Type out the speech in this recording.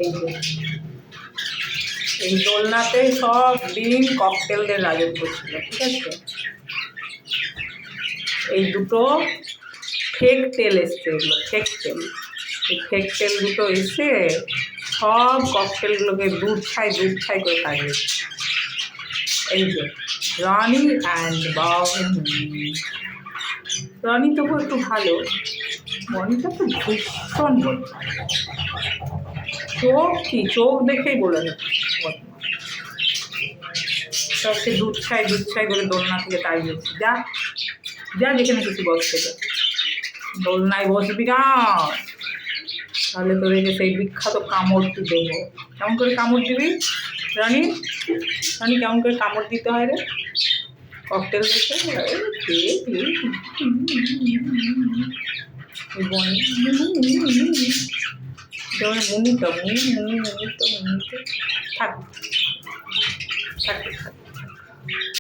এই যে এই দোলনাতে সব দিন ককটেলদের রাজত্ব ছিল, ঠিক আছে। এই দুটো ফেক তেল এসছে, এগুলো ফেক তেল। এই ফেক তেল দুটো এসে সব ককটেলগুলোকে দুধ ছাই করে খাইয়ে। এই যে রনি অ্যান্ড বাবনি। রনি তবু একটু ভালো, বনিটা তো ভীষণ বদমাস। চোখ দেখেই বলে সবকে দুধ ছাই করে দোলনা থেকে তাড়িয়েছি। যা যা যেখানে কিছু বসতে যা, দোলনায় বসবি না, তাহলে তোদেরকে সেই বিখ্যাত কামড়টি দেবো। কেমন করে কামড় দিবি রানী? রানী কেমন করে কামড় দিতে হয় রে ককটেল দেখে? থাক থাক থাক।